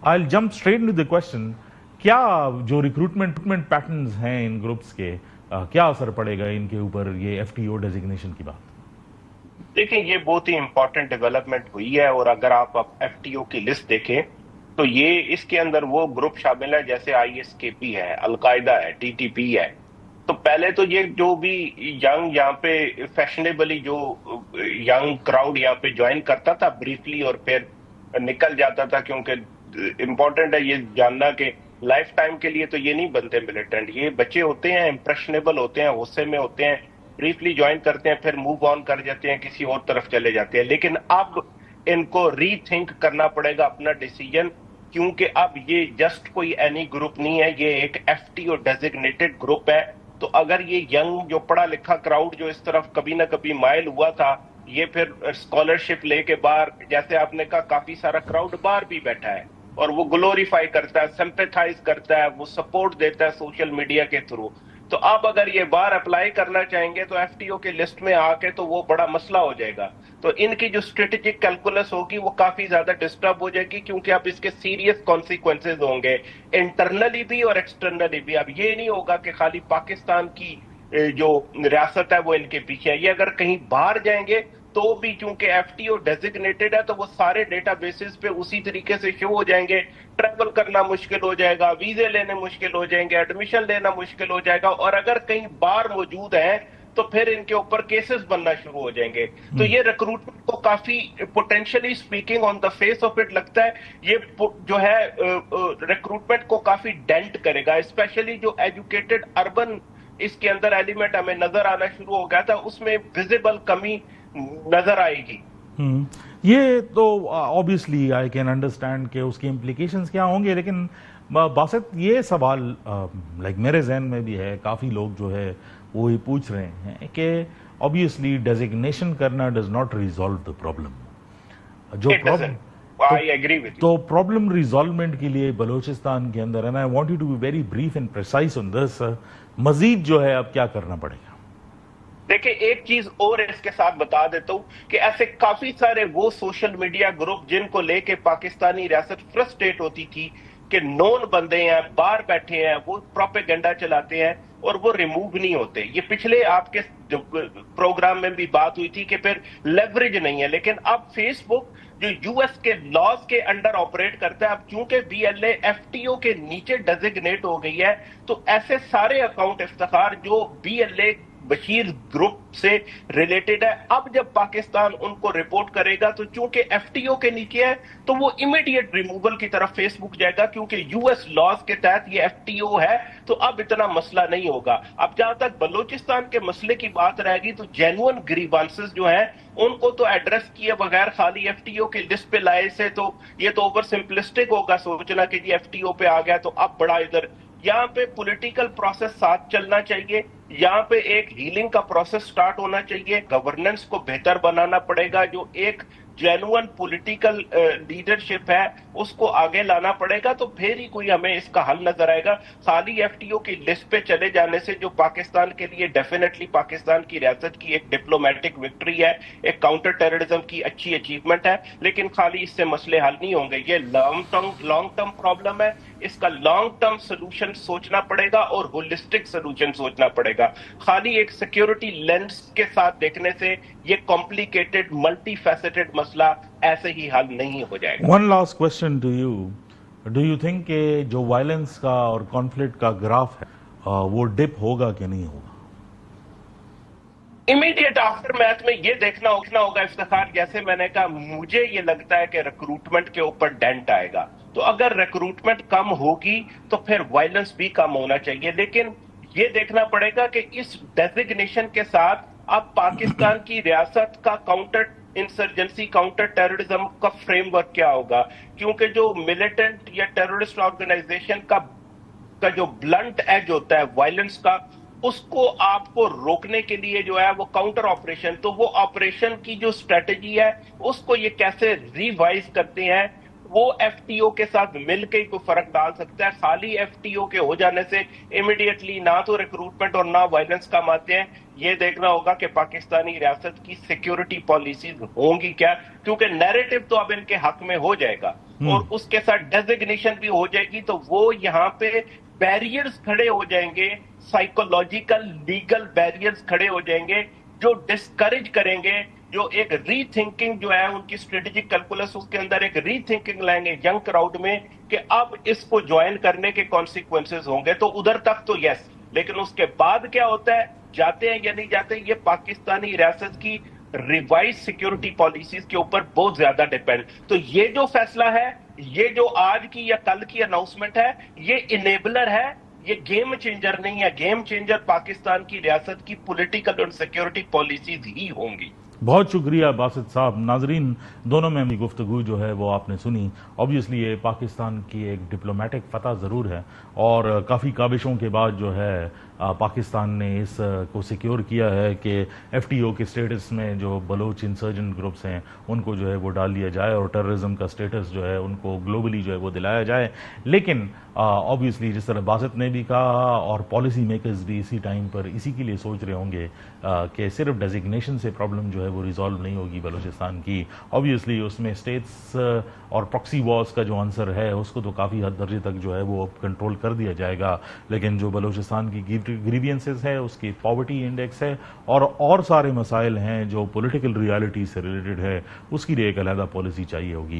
I'll jump straight into the question. क्या जो recruitment patterns हैं इन ग्रुप्स के क्या असर पड़ेगा इनके ऊपर ये एफटीओ डेजिग्नेशन की बात? देखिए, ये बहुत ही इंपॉर्टेंट डेवलपमेंट हुई है, और अगर आप एफटीओ की लिस्ट देखें तो ये इसके अंदर वो ग्रुप शामिल है जैसे आईएसकेपी है, अलकायदा है, टीटीपी है। तो पहले तो ये जो भी यंग यहाँ पे फैशनेबली जो यंग क्राउड यहाँ पे ज्वाइन करता था ब्रीफली और फिर निकल जाता था, क्योंकि इम्पोर्टेंट है ये जानना कि लाइफ टाइम के लिए तो ये नहीं बनते मिलिटेंट। ये बच्चे होते हैं, इंप्रेशनेबल होते हैं, गुस्से में होते हैं, ब्रीफली ज्वाइन करते हैं, फिर मूव ऑन कर जाते हैं, किसी और तरफ चले जाते हैं। लेकिन अब इनको रीथिंक करना पड़ेगा अपना डिसीजन, क्योंकि अब ये जस्ट कोई एनी ग्रुप नहीं है, ये एक एफटीओ डेजिग्नेटेड ग्रुप है। तो अगर ये यंग जो पढ़ा लिखा क्राउड जो इस तरफ कभी ना कभी माइल हुआ था, ये फिर स्कॉलरशिप लेके बाहर, जैसे आपने कहा, काफी सारा क्राउड बाहर भी बैठा है और वो ग्लोरीफाई करता है, सिंपैथाइज करता है, वो सपोर्ट देता है सोशल मीडिया के थ्रू। तो अब अगर ये बार अप्लाई करना चाहेंगे तो एफटीओ के लिस्ट में आके तो वो बड़ा मसला हो जाएगा। तो इनकी जो स्ट्रेटेजिक कैलकुलस होगी वो काफी ज्यादा डिस्टर्ब हो जाएगी, क्योंकि अब इसके सीरियस कॉन्सिक्वेंसेज होंगे इंटरनली भी और एक्सटर्नली भी। अब ये नहीं होगा कि खाली पाकिस्तान की जो रियासत है वो इनके पीछे है, ये अगर कहीं बाहर जाएंगे तो भी चूंकि एफटीओ डेजिग्नेटेड है तो वो सारे डेटाबेसेस पे उसी तरीके से शो हो जाएंगे। ट्रैवल करना मुश्किल हो जाएगा, वीजे लेने मुश्किल हो जाएंगे, एडमिशन लेना मुश्किल हो जाएगा, और अगर कहीं बाहर मौजूद हैं तो फिर इनके ऊपर केसेस बनना शुरू हो जाएंगे। तो ये रिक्रूटमेंट को काफी potentially speaking on the face of it लगता है ये जो है रिक्रूटमेंट को काफी डेंट करेगा, स्पेशली जो एजुकेटेड अर्बन इसके अंदर एलिमेंट हमें नजर आना शुरू हो गया था, उसमें विजिबल कमी नजर आएगी। ये तो ऑब्वियसली आई कैन अंडरस्टैंड कि उसके इम्प्लीकेशंस क्या होंगे, लेकिन बासित ये सवाल लाइक मेरे जहन में भी है, काफ़ी लोग जो है वो ये पूछ रहे हैं कि ऑब्वियसली डेजिग्नेशन करना does not resolve the problem. जो प्रॉब्लम आई एग्री विद तो प्रॉब्लम रिजॉल्वमेंट के लिए बलूचिस्तान के अंदर, and I want you to be very brief and precise on this, Majeed जो है अब क्या करना पड़ेगा? देखिए, एक चीज और इसके साथ बता देता हूं कि ऐसे काफी सारे वो सोशल मीडिया ग्रुप जिनको लेके पाकिस्तानी रियासत फ्रस्ट्रेट होती थी कि नॉन बंदे हैं, बाहर बैठे हैं, वो प्रोपेगेंडा चलाते हैं और वो रिमूव नहीं होते। ये पिछले आपके प्रोग्राम में भी बात हुई थी कि फिर लेवरेज नहीं है, लेकिन अब फेसबुक जो यूएस के लॉज के अंडर ऑपरेट करता है, अब चूंकि बीएलए एफटीओ के नीचे डेजिग्नेट हो गई है, तो ऐसे सारे अकाउंट इफ्तिखार जो बीएलए बशीर ग्रुप से रिलेटेड है, अब जब पाकिस्तान उनको रिपोर्ट करेगा तो चूंकि एफटीओ के नीचे है तो वो इमीडिएट रिमूवल की तरफ फेसबुक जाएगा, क्योंकि यूएस लॉज के तहत ये एफटीओ है। तो अब इतना मसला नहीं होगा। अब जहां तक बलूचिस्तान के मसले की बात रहेगी तो जेन्युइन ग्रीवांसेस जो है उनको तो एड्रेस किए बगैर खाली एफटीओ के लिस्ट पे लाए से तो ये तो ओवर सिंपलिस्टिक होगा सोचना कि जी एफटीओ पे आ गया तो अब बड़ा इधर। यहाँ पे पॉलिटिकल प्रोसेस साथ चलना चाहिए, यहाँ पे एक हीलिंग का प्रोसेस स्टार्ट होना चाहिए, गवर्नेंस को बेहतर बनाना पड़ेगा, जो एक जेन्युइन पॉलिटिकल लीडरशिप है उसको आगे लाना पड़ेगा, तो फिर ही कोई हमें इसका हल नजर आएगा। खाली एफटीओ की लिस्ट पे चले जाने से जो पाकिस्तान के लिए डेफिनेटली पाकिस्तान की रियासत की एक डिप्लोमेटिक विक्ट्री है, एक काउंटर टेररिज्म की अच्छी अचीवमेंट है, लेकिन खाली इससे मसले हल नहीं होंगे। ये लॉन्ग टर्म प्रॉब्लम है, इसका लॉन्ग टर्म सोल्यूशन सोचना पड़ेगा और होलिस्टिक सोल्यूशन सोचना पड़ेगा। खाली एक सिक्योरिटी लेंस के साथ देखने से ये कॉम्प्लिकेटेड मल्टी फैसेटेड मसला ऐसे ही हल नहीं हो जाएगा। One last question to you, do you think कि जो वायलेंस का और कॉन्फ्लिक्ट का ग्राफ है वो डिप होगा कि नहीं होगा? इमीडिएट आफ्टर मैथ में ये देखना होगा इफ्तिखार, जैसे मैंने कहा, मुझे ये लगता है कि रिक्रूटमेंट के ऊपर डेंट आएगा। तो अगर रिक्रूटमेंट कम होगी तो फिर वायलेंस भी कम होना चाहिए, लेकिन ये देखना पड़ेगा कि इस डेजिग्नेशन के साथ अब पाकिस्तान की रियासत का काउंटर इंसर्जेंसी, काउंटर टेररिज्म का फ्रेमवर्क क्या होगा, क्योंकि जो मिलिटेंट या टेररिस्ट ऑर्गेनाइजेशन का जो ब्लंट एज होता है वायलेंस का, उसको आपको रोकने के लिए जो है वो काउंटर ऑपरेशन, तो वो ऑपरेशन की जो स्ट्रेटेजी है उसको ये कैसे रिवाइज करते हैं, वो एफटीओ के साथ मिलकर कोई फर्क डाल सकता है। खाली एफटीओ के हो जाने से इमीडिएटली ना तो रिक्रूटमेंट और ना वायलेंस कम आते हैं। ये देखना होगा कि पाकिस्तानी रियासत की सिक्योरिटी पॉलिसीज होंगी क्या, क्योंकि नैरेटिव तो अब इनके हक में हो जाएगा। اور اس کے ساتھ ڈیزگنیشن بھی ہو جائے گی، تو وہ یہاں پہ بیریئرز کھڑے ہو جائیں گے، سائیکولوجیکل لیگل بیریئرز کھڑے ہو جائیں گے جو ڈسکریج کریں گے، جو ایک ری تھنکنگ جو ہے ان کی اسٹریٹجک کیلکولس، اس کے اندر ایک ری تھنکنگ لائیں گے ینگ کراؤڈ میں کہ اب اس کو جوائن کرنے کے کانسیکوینسز ہوں گے. تو ادھر تک تو یس، لیکن اس کے بعد کیا ہوتا ہے، جاتے ہیں یا نہیں جاتے، یہ پاکستانی ریاست کی ریوائز سیکیورٹی پالیسیز کے اوپر بہت زیادہ ڈیپینڈ. تو یہ جو فیصلہ ہے، یہ جو آج کی یا کل کی اناؤنسمنٹ ہے، یہ انیبلر ہے، یہ گیم چینجر نہیں ہے. گیم چینجر پاکستان کی ریاست کی پولیٹیکل اور سیکیورٹی پالیسیز ہی ہوں گی. بہت شکریہ باسط صاحب. ناظرین، دونوں میں ہماری گفتگو جو ہے وہ آپ نے سنی. آبویسلی یہ پاکستان کی ایک ڈپلومیٹک فتح ضرور ہے، اور کافی کاوشوں کے بعد جو ہے پاکستان نے اس کو سیکیور کیا ہے کہ ایف ٹی او کے سٹیٹس میں جو بلوچ انسرجنٹ گروپس ہیں ان کو جو ہے وہ ڈال دیا جائے، اور ٹیررزم کا سٹیٹس جو ہے ان کو گلوبلی جو ہے وہ دلایا جائے. لیکن آبویسلی جس طرح باسط نے بھی کہا، اور پالیسی میکرز بھی اسی ٹائم پر اسی کے لیے سوچ رہے ہوں گے کہ صرف ڈیزگنیشن سے پرابلم جو ہے وہ ریزالو نہیں ہوگی بلوچستان کی. آبویسلی اس میں اسٹیٹس اور پراکسی وارز کا جو عنصر ہے اس کو تو کافی حد درجے تک جو ہے وہ کنٹرول کر دیا جائے گا، لیکن جو بلوچستان کی گریوینسز ہے، اس کی پاورٹی انڈیکس ہے، اور سارے مسائل ہیں جو پولیٹیکل ریالٹی سے ریلیٹڈ ہے، اس کی لیے ایک علیحدہ پالیسی چاہیے ہوگی.